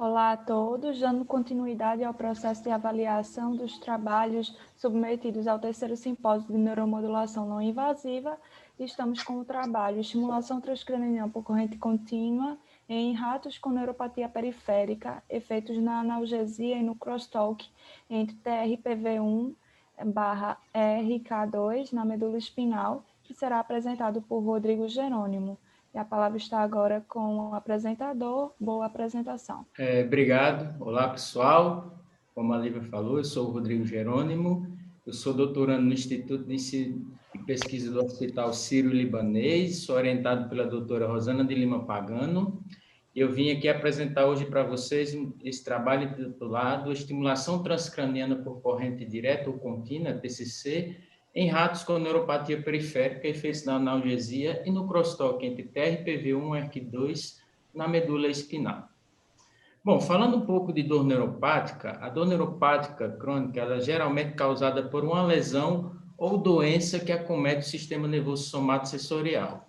Olá a todos, dando continuidade ao processo de avaliação dos trabalhos submetidos ao terceiro simpósio de neuromodulação não invasiva, estamos com o trabalho Estimulação transcraniana por corrente contínua em ratos com neuropatia periférica, efeitos na analgesia e no crosstalk entre TRPV1/RK2 na medula espinal, que será apresentado por Rodrigo Jerônimo. E a palavra está agora com o apresentador. Boa apresentação. Obrigado. Olá, pessoal. Como a Lívia falou, eu sou o Rodrigo Jerônimo. Eu sou doutorando no Instituto de Ensino e Pesquisa do Hospital Sírio-Libanês. Sou orientado pela doutora Rosana de Lima Pagano. Eu vim aqui apresentar hoje para vocês esse trabalho intitulado Estimulação transcraniana por corrente direta ou contínua, TCC, em ratos com neuropatia periférica, efeitos na analgesia e no crosstalk entre TRPV1 e ERK2 na medula espinal. Bom, falando um pouco de dor neuropática, a dor neuropática crônica ela é geralmente causada por uma lesão ou doença que acomete o sistema nervoso somatosensorial.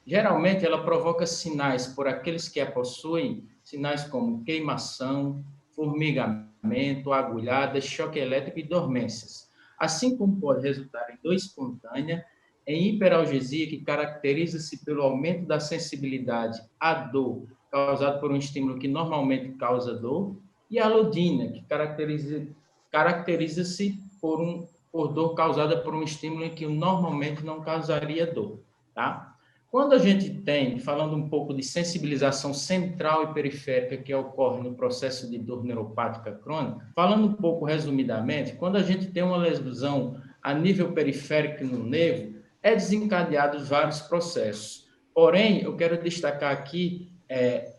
Geralmente, ela provoca sinais por aqueles que a possuem, sinais como queimação, formigamento, agulhadas, choque elétrico e dormências. Assim como pode resultar em dor espontânea, em hiperalgesia, que caracteriza-se pelo aumento da sensibilidade à dor, causado por um estímulo que normalmente causa dor, e a alodínia, que caracteriza-se por dor causada por um estímulo que normalmente não causaria dor, tá? Quando a gente tem, falando um pouco de sensibilização central e periférica que ocorre no processo de dor neuropática crônica, falando um pouco resumidamente, quando a gente tem uma lesão a nível periférico no nervo, é desencadeados vários processos. Porém, eu quero destacar aqui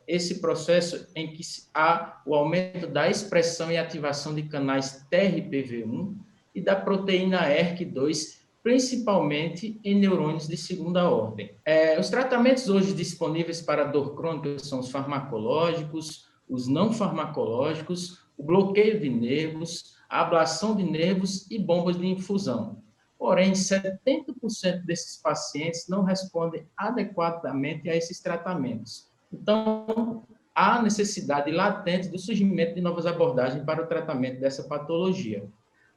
esse processo em que há o aumento da expressão e ativação de canais TRPV1 e da proteína ERK2, principalmente em neurônios de segunda ordem. Os tratamentos hoje disponíveis para dor crônica são os farmacológicos, os não farmacológicos, o bloqueio de nervos, a ablação de nervos e bombas de infusão. Porém, 70% desses pacientes não respondem adequadamente a esses tratamentos. Então, há necessidade latente do surgimento de novas abordagens para o tratamento dessa patologia.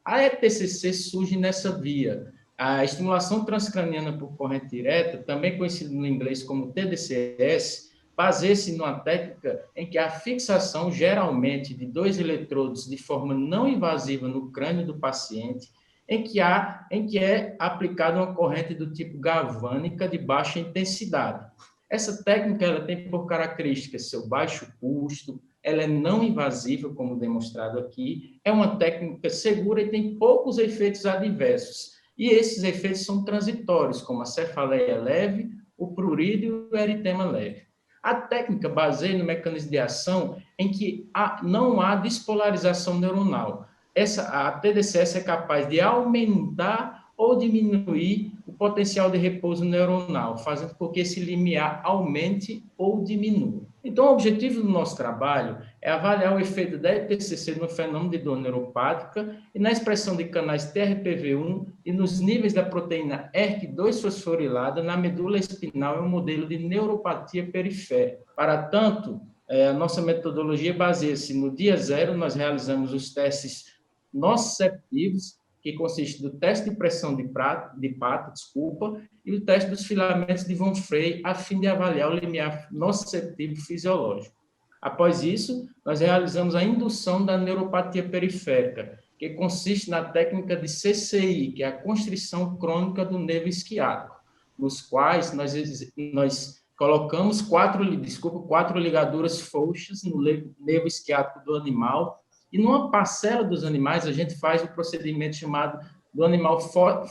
A ETCC surge nessa via. A estimulação transcraniana por corrente direta, também conhecida no inglês como TDCS, baseia-se numa técnica em que a fixação, geralmente, de 2 eletrodos de forma não invasiva no crânio do paciente, em que é aplicada uma corrente do tipo galvânica de baixa intensidade. Essa técnica ela tem por característica seu baixo custo, ela é não invasiva, como demonstrado aqui, é uma técnica segura e tem poucos efeitos adversos. E esses efeitos são transitórios, como a cefaleia leve, o prurido e o eritema leve. A técnica baseia no mecanismo de ação em que não há despolarização neuronal. A TDCS é capaz de aumentar ou diminuir o potencial de repouso neuronal, fazendo com que esse limiar aumente ou diminua. Então, o objetivo do nosso trabalho é avaliar o efeito da ETCC no fenômeno de dor neuropática e na expressão de canais TRPV1 e nos níveis da proteína ERK2 fosforilada na medula espinal em um modelo de neuropatia periférica. Para tanto, a nossa metodologia baseia-se no dia zero, nós realizamos os testes nociceptivos, que consiste do teste de pressão de pata, e o teste dos filamentos de von Frey, a fim de avaliar o limiar nociceptivo fisiológico. Após isso, nós realizamos a indução da neuropatia periférica, que consiste na técnica de CCI, que é a constrição crônica do nervo isquiático, nos quais nós colocamos quatro ligaduras frouxas no nervo isquiático do animal, e numa parcela dos animais, a gente faz o procedimento chamado do animal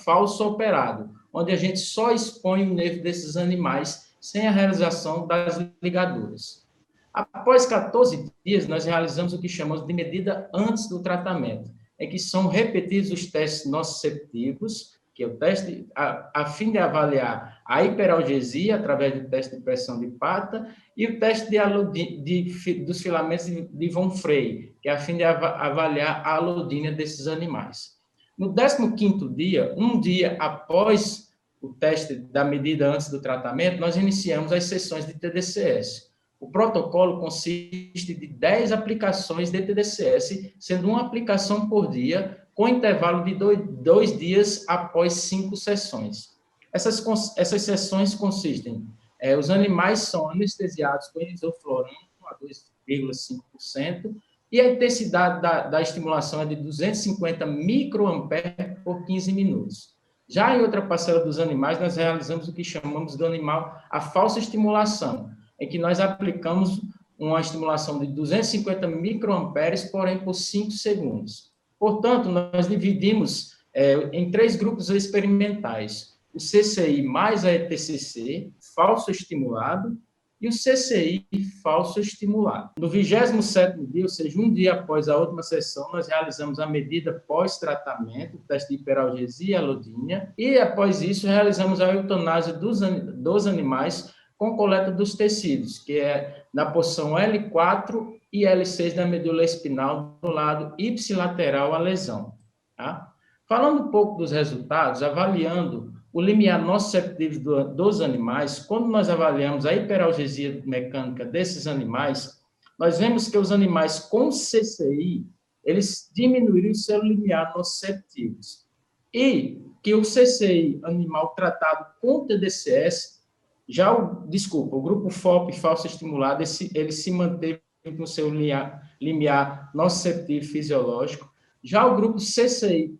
falso operado, onde a gente só expõe o nervo desses animais sem a realização das ligaduras. Após 14 dias, nós realizamos o que chamamos de medida antes do tratamento, em que são repetidos os testes nociceptivos, que é o teste a fim de avaliar a hiperalgesia através do teste de pressão de pata e o teste dos filamentos de von Frey, que é a fim de avaliar a alodínia desses animais. No 15º dia, um dia após o teste da medida antes do tratamento, nós iniciamos as sessões de TDCS. O protocolo consiste de 10 aplicações de TDCS, sendo uma aplicação por dia, com intervalo de 2 dias após 5 sessões. Essas sessões consistem, os animais são anestesiados com isoflurano a 2,5%, e a intensidade da estimulação é de 250 microamperes por 15 minutos. Já em outra parcela dos animais, nós realizamos o que chamamos do animal a falsa estimulação, em que nós aplicamos uma estimulação de 250 microamperes, porém por 5 segundos. Portanto, nós dividimos em 3 grupos experimentais: o CCI mais a ETCC, falso estimulado, e o CCI falso estimulado. No 27º dia, ou seja, um dia após a última sessão, nós realizamos a medida pós-tratamento, teste de hiperalgesia e alodínia, e após isso realizamos a eutanásia dos animais com coleta dos tecidos, que é na porção L4 e L6 da medula espinal, do lado ipsilateral à lesão. Tá? Falando um pouco dos resultados, avaliando o limiar nociceptivo dos animais, quando nós avaliamos a hiperalgesia mecânica desses animais, nós vemos que os animais com CCI, eles diminuíram o seu limiar nociceptivos. E que o CCI animal tratado com TDCS, o grupo FOP falso estimulado, ele se manteve com seu limiar nociceptivo fisiológico. Já o grupo CCI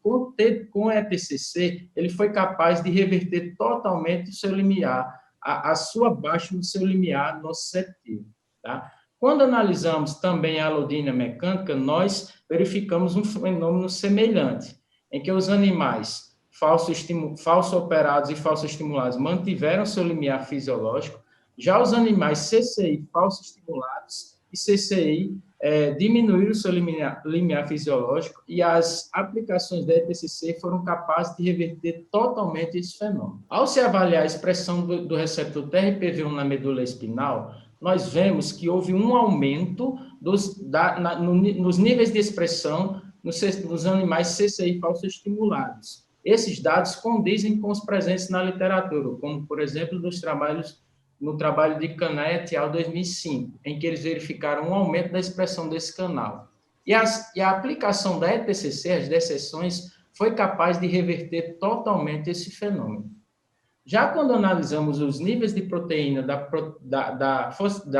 com ETCC, ele foi capaz de reverter totalmente o seu limiar, a sua baixa no seu limiar nociceptivo. Tá? Quando analisamos também a alodínia mecânica, nós verificamos um fenômeno semelhante, em que os animais falso operados e falso estimulados mantiveram seu limiar fisiológico, já os animais CCI falso estimulados e CCI diminuíram o seu limiar fisiológico, e as aplicações da ETCC foram capazes de reverter totalmente esse fenômeno. Ao se avaliar a expressão do receptor TRPV1 na medula espinal, nós vemos que houve um aumento nos níveis de expressão nos animais CCI falso estimulados. Esses dados condizem com os presentes na literatura, como, por exemplo, no trabalho de Canet et al. 2005, em que eles verificaram um aumento da expressão desse canal. E a aplicação da ETCC, as dessessões, foi capaz de reverter totalmente esse fenômeno. Já quando analisamos os níveis de proteína da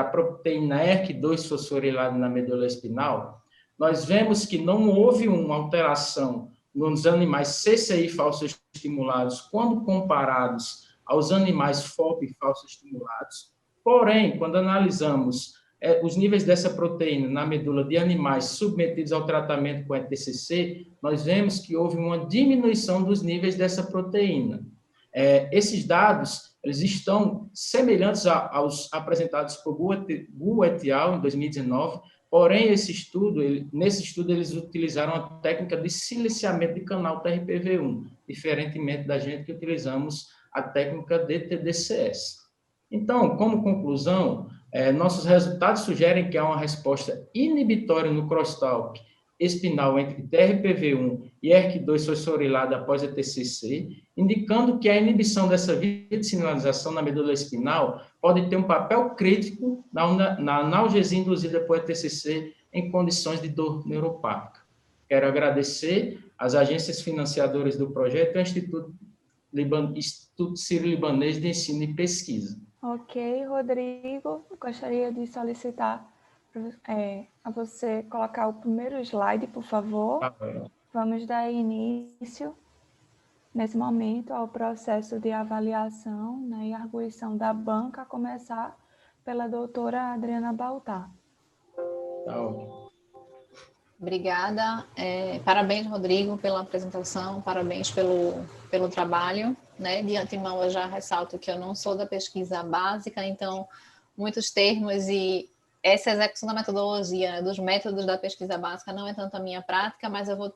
proteína ERK2 fosforilada na medula espinal, nós vemos que não houve uma alteração nos animais CCI falso estimulados quando comparados aos animais FOP falso estimulados. Porém, quando analisamos os níveis dessa proteína na medula de animais submetidos ao tratamento com ETCC, nós vemos que houve uma diminuição dos níveis dessa proteína. Esses dados, eles estão semelhantes aos apresentados por Gu et al. Em 2019, porém, nesse estudo, eles utilizaram a técnica de silenciamento de canal TRPV1, diferentemente da gente que utilizamos a técnica de TDCS. Então, como conclusão, nossos resultados sugerem que há uma resposta inibitória no crosstalk espinal entre TRPV1 e ERK2 fosforilada após a TCC, indicando que a inibição dessa via de sinalização na medula espinal pode ter um papel crítico na analgesia induzida por ETCC em condições de dor neuropática. Quero agradecer às agências financiadoras do projeto e ao Instituto Sírio-Libanês de Ensino e Pesquisa. Ok, Rodrigo, gostaria de solicitar a você colocar o primeiro slide, por favor. Vamos dar início, nesse momento, ao processo de avaliação, né, e arguição da banca, a começar pela doutora Adriana Baltar. Tá ótimo. Obrigada. Parabéns, Rodrigo, pela apresentação, parabéns pelo trabalho. Né? De antemão, eu já ressalto que eu não sou da pesquisa básica, então, muitos termos e essa execução da metodologia, dos métodos da pesquisa básica, não é tanto a minha prática, mas eu vou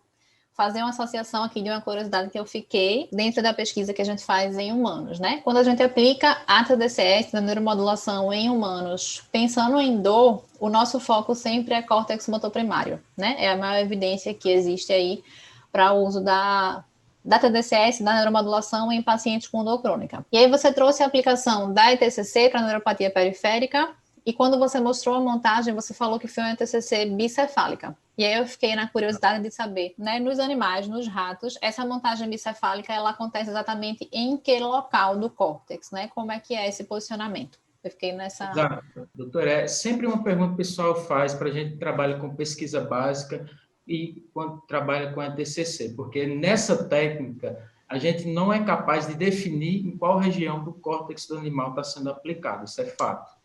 fazer uma associação aqui de uma curiosidade que eu fiquei dentro da pesquisa que a gente faz em humanos, né? Quando a gente aplica a TDCS, da neuromodulação em humanos, pensando em dor, o nosso foco sempre é córtex motor primário, né? É a maior evidência que existe aí para o uso da TDCS, da neuromodulação em pacientes com dor crônica. E aí você trouxe a aplicação da ETCC para neuropatia periférica E quando você mostrou a montagem, você falou que foi uma TCC bicefálica. E aí eu fiquei na curiosidade de saber, né, nos animais, nos ratos, essa montagem bicefálica, ela acontece exatamente em que local do córtex, né? Como é que é esse posicionamento? Eu fiquei nessa... Exato. Doutor, é sempre uma pergunta que o pessoal faz para a gente que trabalha com pesquisa básica e quando trabalha com a TCC, porque nessa técnica a gente não é capaz de definir em qual região do córtex do animal está sendo aplicado, isso é fato.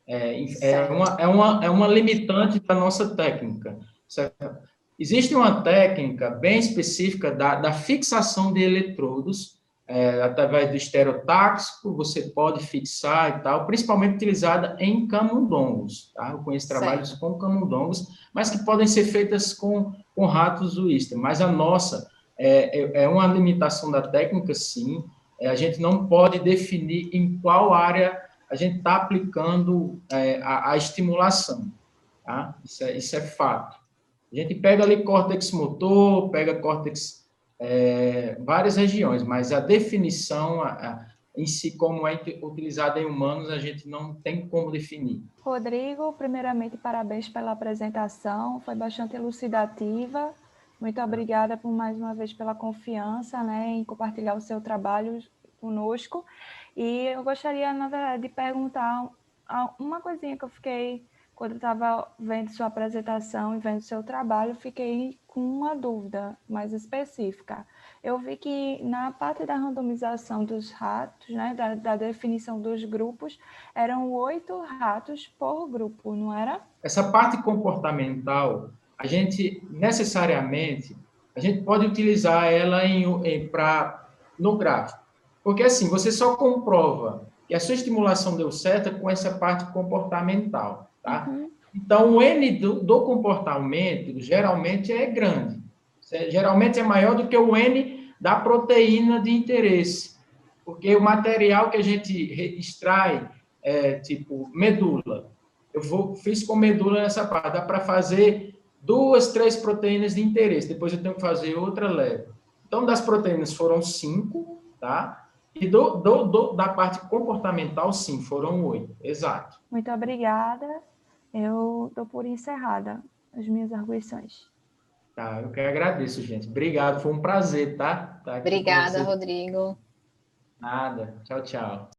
É uma limitante da nossa técnica, certo? Existe uma técnica bem específica da fixação de eletrodos, através do estereotáxico, você pode fixar e tal, principalmente utilizada em camundongos, tá? Eu conheço trabalhos com camundongos, mas que podem ser feitas com ratos Wistar, mas a nossa é uma limitação da técnica, sim, a gente não pode definir em qual área a gente está aplicando a estimulação, tá? Isso é fato. A gente pega ali córtex motor, pega córtex, várias regiões, mas a definição em si, como é utilizada em humanos, a gente não tem como definir. Rodrigo, primeiramente, parabéns pela apresentação, foi bastante elucidativa. Muito obrigada por mais uma vez pela confiança, né, em compartilhar o seu trabalho conosco. E eu gostaria, na verdade, de perguntar uma coisinha que eu fiquei, quando eu estava vendo sua apresentação e vendo seu trabalho, fiquei com uma dúvida mais específica. Eu vi que na parte da randomização dos ratos, né, da definição dos grupos, eram 8 ratos por grupo, não era? Essa parte comportamental, a gente, necessariamente, a gente pode utilizar ela no gráfico. Porque, assim, você só comprova que a sua estimulação deu certo com essa parte comportamental, tá? Uhum. Então, o N do comportamento, geralmente, é grande. Geralmente, é maior do que o N da proteína de interesse. Porque o material que a gente extrai tipo, medula. Fiz com medula nessa parte. Dá para fazer 2, 3 proteínas de interesse. Depois eu tenho que fazer outra leva. Então, das proteínas foram 5, tá? E da parte comportamental, sim, foram 8. Exato. Muito obrigada. Eu dou por encerrada as minhas arguições. Tá, eu que agradeço, gente. Obrigado, foi um prazer, tá? Tá aqui com Obrigada, você. Rodrigo. Nada. Tchau, tchau.